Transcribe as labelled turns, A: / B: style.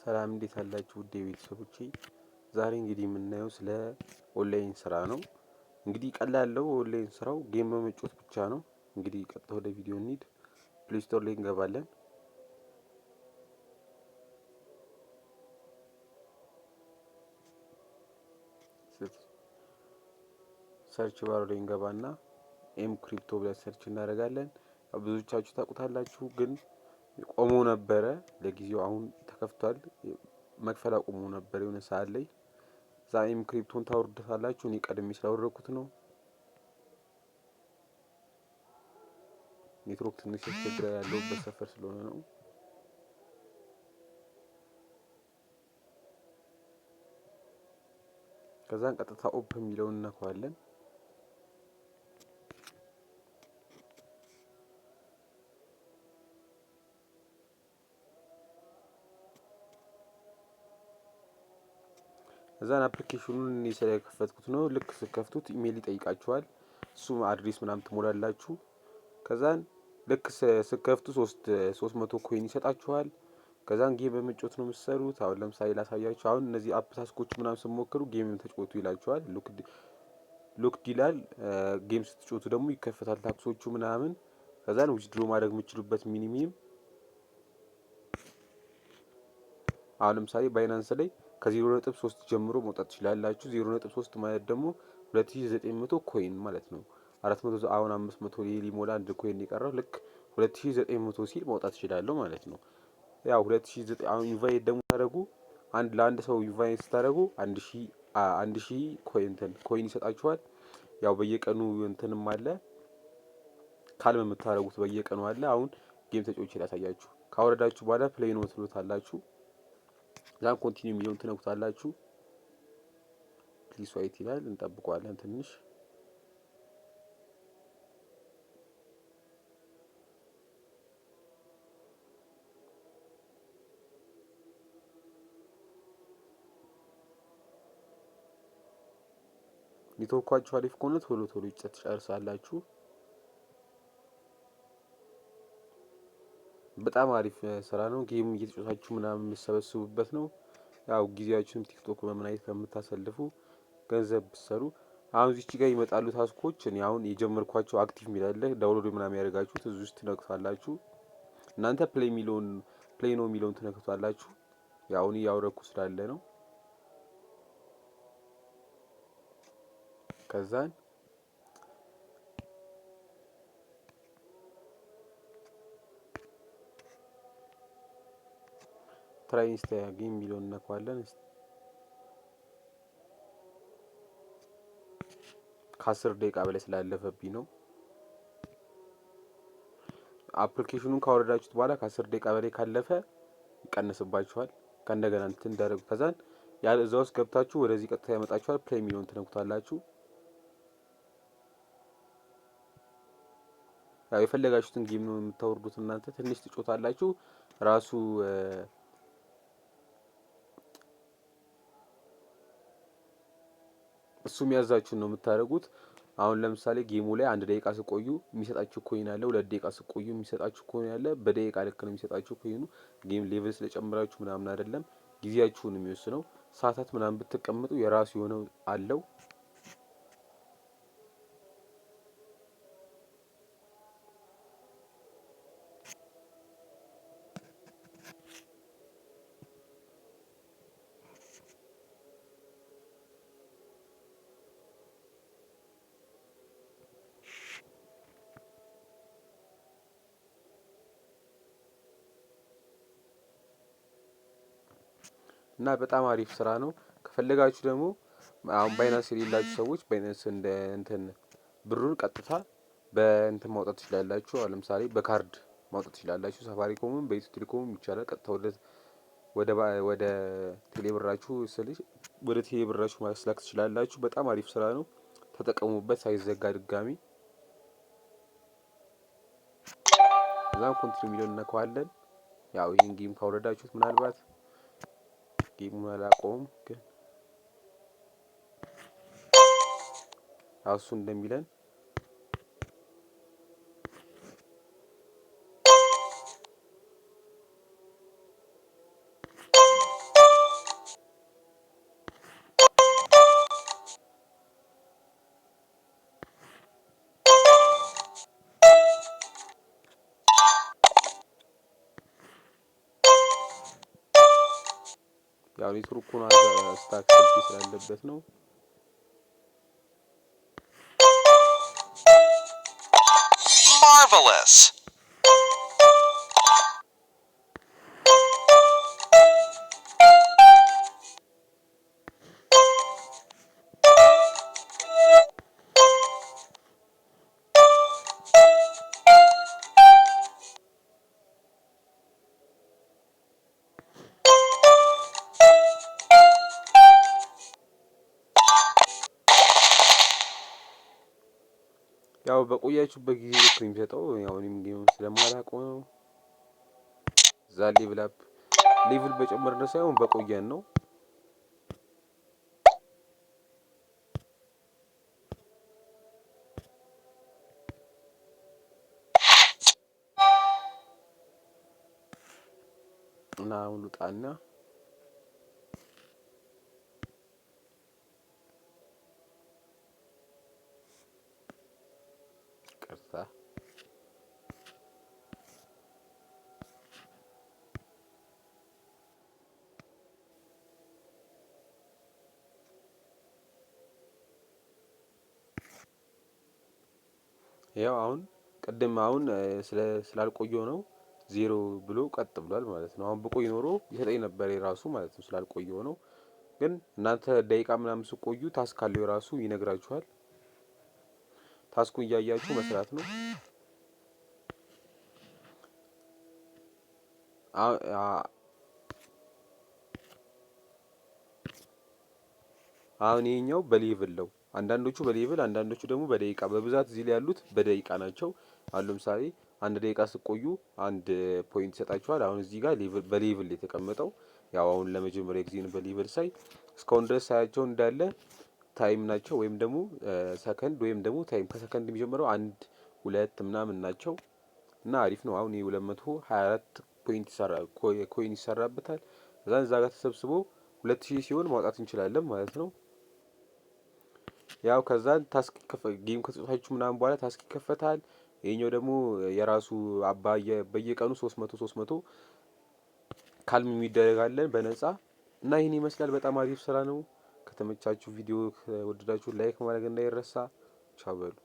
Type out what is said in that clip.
A: ሰላም እንዴት አላችሁ ውድ ቤተሰቦቼ? ዛሬ እንግዲህ የምናየው ስለ ኦንላይን ስራ ነው። እንግዲህ ቀላል ነው ኦንላይን ስራው ጌም በመጫወት ብቻ ነው። እንግዲህ ቀጥታ ወደ ቪዲዮ እንሂድ። ፕሌይ ስቶር ላይ እንገባለን። ሰርች ባር ላይ እንገባና ኤም ክሪፕቶ ብለን ሰርች እናደርጋለን። ብዙዎቻችሁ ታውቁታላችሁ፣ ግን ቆሞ ነበረ ለጊዜው። አሁን ተከፍቷል። መክፈል አቁሞ ነበር የሆነ ሰዓት ላይ። ዛሬም ክሪፕቶን ታወርዱታላችሁ። እኔ ቀድሜ ስላወረድኩት ነው። ኔትወርክ ትንሽ ያስቸግራል፣ ያለሁበት ሰፈር ስለሆነ ነው። ከዛን ቀጥታ ኦፕን የሚለውን እናከዋለን። ከዛን አፕሊኬሽኑን እኔ ስለከፈትኩት ነው። ልክ ስከፍቱት ኢሜል ይጠይቃችኋል። እሱም አድሬስ ምናምን ትሞላላችሁ። ከዛን ልክ ስከፍቱ 300 ኮይን ይሰጣችኋል። ከዛን ጌም በመጫወት ነው የምትሰሩት። አሁን ለምሳሌ ላሳያችሁ። አሁን እነዚህ አፕ ታስኮች ምናምን ስትሞክሩ ጌም ተጫወቱ ይላችኋል። ሎክድ ይላል። ጌም ስትጫወቱ ደግሞ ይከፈታል ታክሶቹ ምናምን። ከዛን ዊዝድሮ ማድረግ የምትችሉበት ሚኒሚም አሁን ለምሳሌ ባይናንስ ላይ ከ0.3 ጀምሮ መውጣት ትችላላችሁ። 0.3 ማለት ደግሞ 2900 ኮይን ማለት ነው። 400 አሁን 500 ሊሞላ አንድ ኮይን የቀረው ልክ 2900 ሲል መውጣት ይችላል ማለት ነው። ያው 2900 አሁን ኢንቫይት ደግሞ ታደርጉ ለአንድ ሰው ኢንቫይት ስታደርጉ 1000 ኮይን ይሰጣችኋል። ያው በየቀኑ እንትንም አለ፣ ካልም የምታደርጉት በየቀኑ አለ። አሁን ጌም ተጫውቼ ላሳያችሁ። ካወረዳችሁ በኋላ ፕሌይ ነው ትሉታላችሁ። ዛን ኮንቲኒው የሚለውን ትነኩታላችሁ። ፕሊስ ዋይት ይላል። እንጠብቀዋለን ትንሽ። ኔትወርካችሁ አሪፍ ከሆነ ቶሎ ትጨርሳላችሁ። በጣም አሪፍ ስራ ነው። ጌም እየተጫወታችሁ ምናምን የምትሰበስቡበት ነው። ያው ጊዜያችሁን ቲክቶክ በመናየት ከምታሰልፉ ገንዘብ ብትሰሩ። አሁን እዚች ጋር ይመጣሉ ታስኮች። እኔ አሁን የጀመርኳቸው አክቲቭ ሚላለ ዳውንሎድ ምናምን ያደርጋችሁት እዚህ ውስጥ ትነክቷላችሁ። እናንተ ፕሌይ ነው የሚለውን ትነክቷላችሁ። ያው እኔ ያወረኩ ስላለ ነው። ከዛን ትራይ ኢንስታ ጌም የሚለውን እናከዋለን። ከ10 ደቂቃ በላይ ስላለፈብኝ ነው። አፕሊኬሽኑን ካወረዳችሁት በኋላ ከ10 ደቂቃ በላይ ካለፈ ይቀንስባችኋል። ከእንደገና እንትን እንዳደረጉ ከዛን እዛ ውስጥ ገብታችሁ ወደዚህ ቀጥታ ያመጣችኋል። ፕሌይ የሚለውን ትነኩታላችሁ። ያው የፈለጋችሁትን ጌም ነው የምታወርዱት እናንተ። ትንሽ ትጮታላችሁ። ራሱ እሱ የሚያዛችሁን ነው የምታደርጉት። አሁን ለምሳሌ ጌሙ ላይ 1 ደቂቃ ስቆዩ የሚሰጣችሁ ኮይን አለ። 2 ደቂቃ ስቆዩ የሚሰጣችሁ ኮይን አለ። በደቂቃ ልክ ነው የሚሰጣችሁ ኮይኑ። ጌም ሌቭል ስለጨመራችሁ ምናምን አይደለም፣ ጊዜያችሁን የሚወስነው። ሰዓታት ምናምን ብትቀመጡ የራሱ የሆነው አለው። እና በጣም አሪፍ ስራ ነው። ከፈለጋችሁ ደግሞ አሁን ባይናንስ የሌላችሁ ሰዎች ባይናንስ እንደ እንትን ብሩን ቀጥታ በእንትን ማውጣት ትችላላችሁ። አሁን ለምሳሌ በካርድ ማውጣት ትችላላችሁ። ሳፋሪኮምም በኢትዮ ቴሌኮምም ይቻላል። ቀጥታ ወደ ቴሌብራችሁ ወደ ቴሌብራችሁ ማስላክ ትችላላችሁ። በጣም አሪፍ ስራ ነው። ተጠቀሙበት ሳይዘጋ ድጋሚ። ከዛም ኮንቲኒው የሚለውን እናከዋለን። ያው ይሄን ጌም ካወረዳችሁት ምናልባት ጌሙን አላውቀውም፣ ግን እሱ እንደሚለን ያው ኔትወርኩን አስተካክል ስላለበት ነው።
B: Marvelous.
A: ያው በቆያችሁበት ጊዜ ልክ ነው የሚሰጠው። ያው እኔም ጌም ስለማላውቀው ነው። እዛ ሌቭል በጨመርን ሳይሆን በቆየን ነው። እና አሁን ልውጣና ቀርታ ያው አሁን ቅድም አሁን ስላልቆየው ነው 0 ብሎ ቀጥ ብሏል ማለት ነው። አሁን በቆይ ኖሮ ይሰጠኝ ነበር የራሱ ማለት ነው። ስላልቆየው ነው። ግን እናንተ ደቂቃ ምናምን ስትቆዩ ታስክ አለው የራሱ ይነግራችኋል። ታስኩን እያያችሁ መስራት ነው። አሁን ይሄኛው በሌቭል ነው። አንዳንዶቹ በሌቭል አንዳንዶቹ ደግሞ በደቂቃ በብዛት እዚህ ላይ ያሉት በደቂቃ ናቸው። አሁን ለምሳሌ አንድ ደቂቃ ስትቆዩ አንድ ፖይንት ይሰጣችኋል። አሁን እዚህ ጋር በሌቭል የተቀመጠው ያው አሁን ለመጀመሪያ ጊዜ ነው በሌቭል ሳይ። እስካሁን ድረስ ሳያቸው እንዳለ ታይም ናቸው ወይም ደግሞ ሰከንድ ወይም ደግሞ ታይም ከሰከንድ የሚጀምረው 1 2 ምናምን ናቸው። እና አሪፍ ነው። አሁን የ224 ፖይንት ኮይን ይሰራበታል። እዛ ጋር ተሰብስቦ 2000 ሲሆን ማውጣት እንችላለን ማለት ነው። ያው ከዛ ታስክ ጌም ከተጫወታችሁ ምናምን በኋላ ታስክ ይከፈታል። ይሄኛው ደግሞ የራሱ በየቀኑ 300 ካልም የሚደረጋለን በነፃ እና ይሄን ይመስላል። በጣም አሪፍ ስራ ነው። ከተመቻችሁ ቪዲዮ ከወደዳችሁ ላይክ ማድረግ እንዳይረሳ። ቻው በሉ።